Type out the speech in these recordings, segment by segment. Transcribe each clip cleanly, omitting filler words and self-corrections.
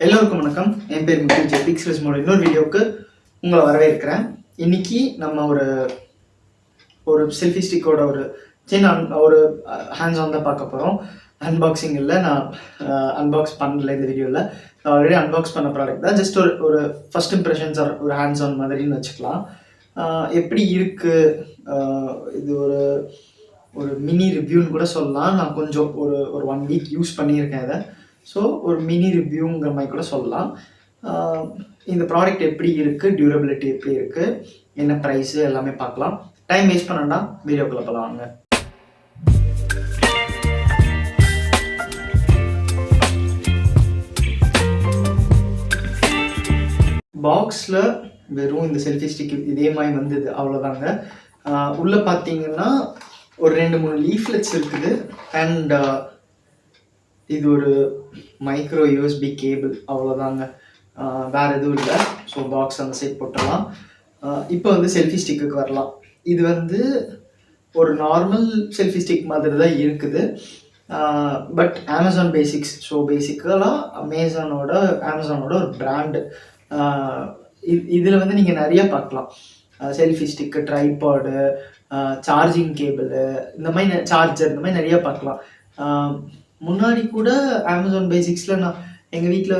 எல்லோருக்கும் வணக்கம். என் பேர் முத்து. பிக்ஸ்மோட இன்னொரு வீடியோவுக்கு உங்களை வரவேற்கிறேன். இன்னைக்கு நம்ம ஒரு செல்ஃபி ஸ்டிக்கோட ஒரு சின்ன ஒரு ஹேண்ட்ஸ் ஆன் தான் பார்க்க போகிறோம். அன்பாக்சிங் இல்லை, நான் அன்பாக்ஸ் பண்ணல இந்த வீடியோவில். ஆல்ரெடி அன்பாக்ஸ் பண்ண ப்ராடக்ட் தான். ஜஸ்ட் ஒரு ஃபர்ஸ்ட் இம்ப்ரெஷன்ஸ் ஒரு ஹேண்ட்ஸ் ஆன் மாதிரின்னு வச்சுக்கலாம். எப்படி இருக்குது இது ஒரு மினி ரிவ்யூன்னு கூட சொல்லலாம். நான் கொஞ்சம் ஒரு 1 வீக் யூஸ் பண்ணியிருக்கேன் இதை. ஸோ ஒரு மினி ரிவ்யூங்கிற மாதிரி கூட சொல்லலாம். இந்த ப்ராடக்ட் எப்படி இருக்குது, டியூரபிலிட்டி எப்படி இருக்குது, என்ன ப்ரைஸு எல்லாமே பார்க்கலாம். டைம் வேஸ்ட் பண்ணண்டா, வீடியோக்குள்ளே போகலாம் வாங்க. பாக்ஸில் வெறும் இந்த செல்ஃபி ஸ்டிக் இதே மாதிரி வந்தது, அவ்வளோதாங்க. உள்ளே பார்த்தீங்கன்னா ஒரு 2-3 லீஃப்லெட்ஸ் இருக்குது. அண்ட் இது ஒரு மைக்ரோ யூஎஸ்பி கேபிள், அவ்வளோதாங்க. வேறு எதுவும் இல்லை. ஸோ பாக்ஸ் அந்த சைட் போட்டுடலாம். இப்போ செல்ஃபி ஸ்டிக்குக்கு வரலாம். இது ஒரு நார்மல் செல்ஃபி ஸ்டிக் மாதிரி தான் இருக்குது. But Amazon basics. ஸோ பேசிக்கலாக அமேசானோட ஒரு பிராண்டு. இதில் நீங்கள் நிறைய பார்க்கலாம். Selfie stick, tripod, charging cable, இந்த மாதிரி சார்ஜர், இந்த மாதிரி நிறைய பார்க்கலாம். முன்னாடி கூட அமேசான் பேசிக்ஸில் நான் எங்கள் வீட்டில்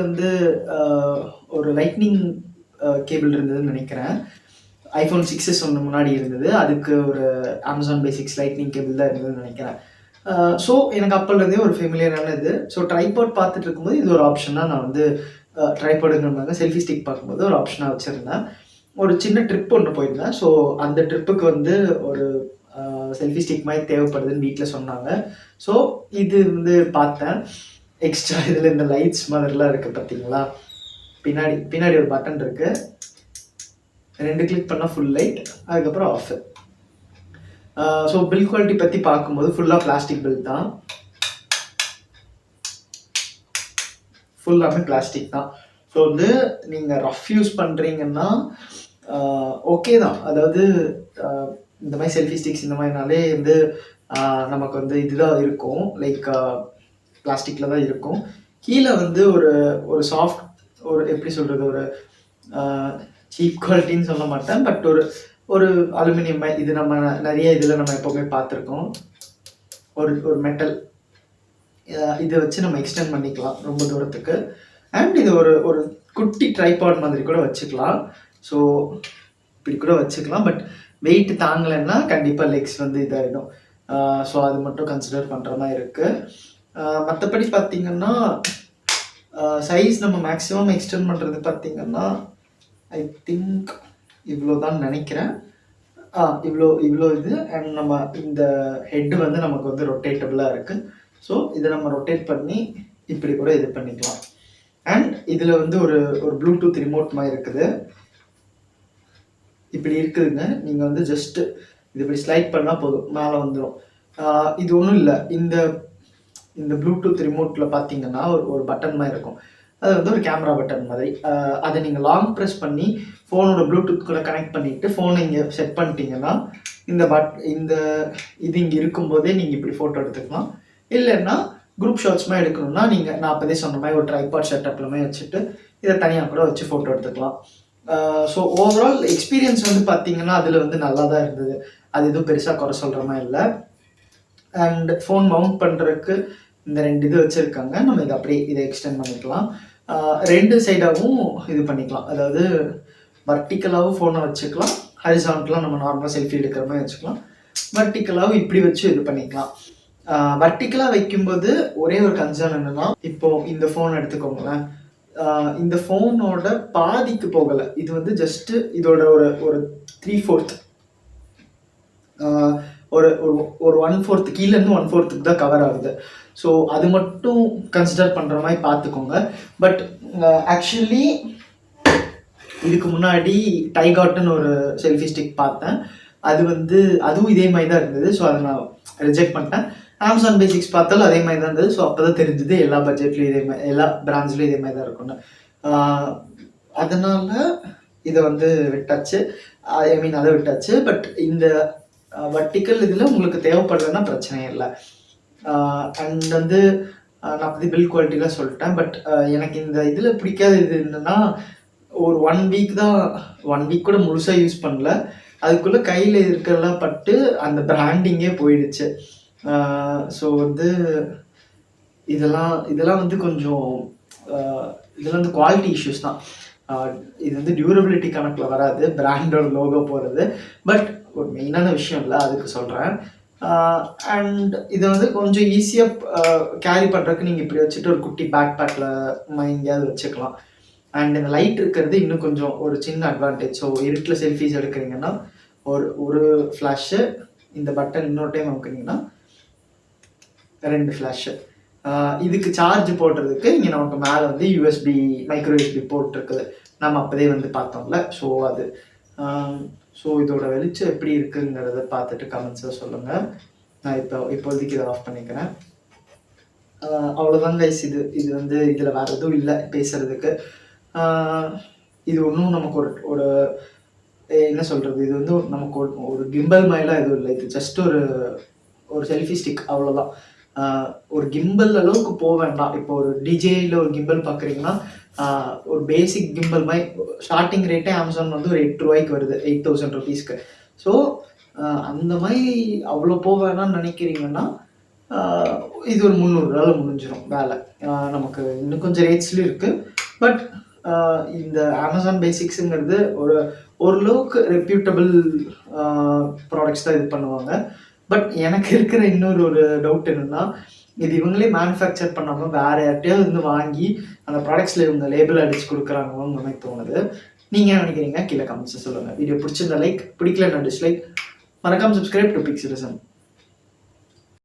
ஒரு லைட்னிங் கேபிள் இருந்ததுன்னு நினைக்கிறேன். ஐஃபோன் 6s ஒன்று முன்னாடி இருந்தது. அதுக்கு ஒரு அமேசான் பேசிக்ஸ் லைட்னிங் கேபிள் தான் இருந்ததுன்னு நினைக்கிறேன். ஸோ எனக்கு அப்போலேருந்தே ஒரு ஃபெமிலியரான இது. ஸோ ட்ரைபாட் பார்த்துட்டு இருக்கும்போது இது ஒரு ஆப்ஷனாக நான் ட்ரைபாடுங்கிறவங்க செல்ஃபி ஸ்டிக் பார்க்கும்போது ஒரு ஆப்ஷனாக வச்சுருந்தேன். ஒரு சின்ன ட்ரிப் ஒன்று போயிருந்தேன். ஸோ அந்த ட்ரிப்புக்கு ஒரு செல்ஃபி ஸ்டிக் மாதிரி தேவைப்படுதுன்னு வீட்டில் சொன்னாங்க. ஸோ இது பார்த்தேன். எக்ஸ்ட்ரா இதில் இந்த லைட்ஸ் மாதிரிலாம் இருக்குது பார்த்தீங்களா. பின்னாடி ஒரு பட்டன் இருக்குது. 2 கிளிக் பண்ணால் ஃபுல் லைட், அதுக்கப்புறம் ஆஃப். ஸோ பில் குவாலிட்டி பற்றி பார்க்கும்போது ஃபுல்லாக பிளாஸ்டிக் பில் தான். ஃபுல்லாமே பிளாஸ்டிக் தான். ஸோ நீங்கள் ரஃப் யூஸ் பண்ணுறீங்கன்னா ஓகே தான். அதாவது இந்த மாதிரி செல்ஃபி ஸ்டிக்ஸ் இந்த மாதிரினாலே நமக்கு இதுதான் இருக்கும். லைக் பிளாஸ்டிக்கில் தான் இருக்கும். கீழே ஒரு சாஃப்ட், எப்படி சொல்கிறது, ஒரு சீப் குவாலிட்டின்னு சொல்ல மாட்டேன். பட் ஒரு அலுமினியம், இது நம்ம நிறைய இதில் நம்ம எப்போவுமே பார்த்துருக்கோம். ஒரு மெட்டல், இதை வச்சு நம்ம எக்ஸ்டெண்ட் பண்ணிக்கலாம் ரொம்ப தூரத்துக்கு. அண்ட் இது ஒரு குட்டி ட்ரைபாட் மாதிரி கூட வச்சுக்கலாம். ஸோ இப்படி கூட வச்சுக்கலாம். பட் வெயிட் தாங்கலைன்னா கண்டிப்பாக லெக்ஸ் இதாகிடும். ஸோ அது மட்டும் கன்சிடர் பண்ணுற மாதிரி இருக்குது. மற்றபடி பார்த்திங்கன்னா சைஸ் நம்ம மேக்ஸிமம் எக்ஸ்டெண்ட் பண்ணுறது பார்த்திங்கன்னா ஐ திங்க் இவ்வளோ தான் நினைக்கிறேன். இவ்வளோ இது. அண்ட் நம்ம இந்த ஹெட்டு நமக்கு ரொட்டேட்டபிளாக இருக்குது. ஸோ இதை நம்ம ரொட்டேட் பண்ணி இப்படி கூட இது பண்ணிக்கலாம். அண்ட் இதில் ஒரு ப்ளூடூத் ரிமோட் மாதிரி இருக்குது. இப்படி இருக்குதுங்க. நீங்கள் ஜஸ்ட்டு இது இப்படி ஸ்லைட் பண்ணால் போதும், மேலே வந்துடும். இது ஒன்றும் இல்லை. இந்த ப்ளூடூத் ரிமோட்டில் பார்த்தீங்கன்னா ஒரு பட்டன் மாதிரி இருக்கும். அது ஒரு கேமரா பட்டன் மாதிரி. அதை நீங்கள் லாங் ப்ரெஸ் பண்ணி ஃபோனோட ப்ளூடூத் கூட கனெக்ட் பண்ணிவிட்டு ஃபோனை இங்கே செட் பண்ணிட்டீங்கன்னா இந்த இது இங்கே இருக்கும்போதே நீங்கள் இப்படி ஃபோட்டோ எடுத்துக்கலாம். இல்லைன்னா குரூப் ஷாட்ஸ்மே எடுக்கணும்னா நான் அப்போதே சொன்ன மாதிரி ஒரு ட்ரைபாட் செட்டப்லுமே வச்சுட்டு இதை தனியாக கூட வச்சு ஃபோட்டோ எடுத்துக்கலாம். ஸோ ஓவரால் எக்ஸ்பீரியன்ஸ் பார்த்தீங்கன்னா அதில் நல்லா தான் இருந்தது. அது எதுவும் பெருசாக குறை சொல்கிற மாதிரி இல்லை. அண்ட் ஃபோன் மவுண்ட் பண்ணுறதுக்கு இந்த 2 இது வச்சுருக்காங்க. நம்ம இதை எக்ஸ்டெண்ட் பண்ணிக்கலாம். 2 சைடாகவும் இது பண்ணிக்கலாம். அதாவது வர்டிக்கலாகவும் ஃபோனை வச்சுக்கலாம், ஹரிசான்டலாக நம்ம நார்மலாக செல்ஃபி எடுக்கிற மாதிரி வச்சுக்கலாம். வர்டிக்கலாகவும் இப்படி வச்சு இது பண்ணிக்கலாம். வர்டிக்கலாக வைக்கும்போது ஒரே ஒரு கன்சர்ன் என்னென்னா, இப்போது இந்த ஃபோன் எடுத்துக்கோங்களேன். இந்த ஃபோனோட பாதிக்கு போகலை. இது ஜஸ்ட்டு இதோட ஒரு 3/4 ஒரு 1/4 கீழேருந்து 1/4 தான் கவர் ஆகுது. ஸோ அது மட்டும் கன்சிடர் பண்ணுற மாதிரி பார்த்துக்கோங்க. பட் ஆக்சுவலி இதுக்கு முன்னாடி டைகாட்னு ஒரு செல்ஃபி ஸ்டிக் பார்த்தேன். அது அதுவும் இதே மாதிரி தான் இருந்தது. ஸோ அதை நான் ரிஜெக்ட் பண்ணிட்டேன். அமேசான் பேசிக்ஸ் பார்த்தாலும் அதே மாதிரி தான் இருந்தது. ஸோ அப்போ தான் தெரிஞ்சுது எல்லா பட்ஜெட்லேயும் இதே மாதிரி, எல்லா பிராண்ட்ஸ்லையும் இதே மாதிரி தான் இருக்கும்னு. அதனால் இதை விட்டாச்சு. அதை விட்டாச்சு. பட் இந்த வர்டிக்கல் இதில் உங்களுக்கு தேவைப்படலைன்னா பிரச்சனை இல்லை. அண்ட் நான் பற்றி பில்ட் குவாலிட்டிலாம் சொல்லிட்டேன். பட் எனக்கு இந்த இதில் பிடிக்காத இது என்னென்னா, ஒரு 1 வீக் தான், 1 வீக் கூட முழுசாக யூஸ் பண்ணல. அதுக்குள்ளே கையில் இருக்கிறதெல்லாம் பட்டு அந்த பிராண்டிங்கே போயிடுச்சு. ஸோ வந்து இதெல்லாம் வந்து கொஞ்சம் இதெல்லாம் வந்து குவாலிட்டி இஷ்யூஸ் தான். இது வந்து டியூரபிலிட்டி கணக்கில் வராது, பிராண்டோட லோகோ போகிறது. பட் ஒரு மெயினான விஷயம் இல்லை, அதுக்கு சொல்கிறேன். அண்ட் இதை வந்து கொஞ்சம் ஈஸியாக கேரி பண்ணுறதுக்கு நீங்கள் இப்படி வச்சுட்டு ஒரு குட்டி பேக் பேக்கில் எங்கேயாவது வச்சுக்கலாம். அண்ட் இந்த லைட் இருக்கிறது இன்னும் கொஞ்சம் ஒரு சின்ன அட்வான்டேஜ். ஸோ இருட்டில் செல்ஃபீஸ் எடுக்கிறீங்கன்னா ஒரு ஃப்ளாஷு, இந்த பட்டன் இன்னொரு டைம் அமுக்குனீங்கன்னா 2 ஃப்ளாஷு. இதுக்கு சார்ஜ் போடுறதுக்கு இங்கே நமக்கு மேலே வந்து யூஎஸ்பி மைக்ரோ யூஎஸ்பி போர்ட் இருக்குது, நம்ம அப்போதே வந்து பார்த்தோம்ல. ஸோ அது ஸோ இதோட வெளிச்சம் எப்படி இருக்குங்கிறத பார்த்துட்டு கமெண்ட்ஸில் சொல்லுங்கள். நான் இப்போதைக்கு இதை ஆஃப் பண்ணிக்கிறேன். அவ்வளோதான் கைஸ். இது வந்து இதில் வேறு எதுவும் இல்லை பேசுகிறதுக்கு. இது ஒன்றும் நமக்கு ஒரு என்ன சொல்கிறது, இது வந்து நமக்கு ஒரு கிம்பல் மாதிரிலாம் எதுவும் இல்லை. இது ஜஸ்ட் ஒரு செல்ஃபி ஸ்டிக், அவ்வளோதான். ஒரு கிம்பல் அளவுக்கு போக வேண்டாம். இப்போ ஒரு டிஜேயில் ஒரு கிம்பல் பார்க்குறீங்கன்னா ஒரு பேசிக் கிம்பல் மாதிரி ஸ்டார்டிங் ரேட்டே அமேசான் வந்து ஒரு 8 ரூபாய்க்கு வருது, 8000 ருபீஸ்க்கு. ஸோ அந்த மாதிரி அவ்வளோ போக வேணாம்னு நினைக்கிறீங்கன்னா இது ஒரு 300 ரூபாயில் முடிஞ்சிடும் வேலை. நமக்கு இன்னும் கொஞ்சம் ரேட்ஸ்லையும் இருக்குது. பட் இந்த அமேசான் பேசிக்ஸுங்கிறது ஓரளவுக்கு ரெப்யூட்டபிள் ப்ராடக்ட்ஸ் தான் இது பண்ணுவாங்க. பட் எனக்கு இருக்கிற இன்னொரு டவுட் என்னென்னா, இது இவங்களே மேனுஃபேக்சர் பண்ணாமல் வேறு யார்ட்டையாவது வந்து வாங்கி அந்த ப்ராடக்ட்ஸில் இவங்க லேபிள் அடித்து கொடுக்குறாங்களோன்னு எனக்கு தோணுது. நீங்கள் என்ன நினைக்கிறீங்க? கீழே கமெண்ட்ஸை சொல்லுங்கள். வீடியோ பிடிச்சிருந்த லைக், பிடிக்கலன்னா டிஸ்லைக். மறக்காமல் சப்ஸ்கிரைப் டு பிக் சிட்டிசன்.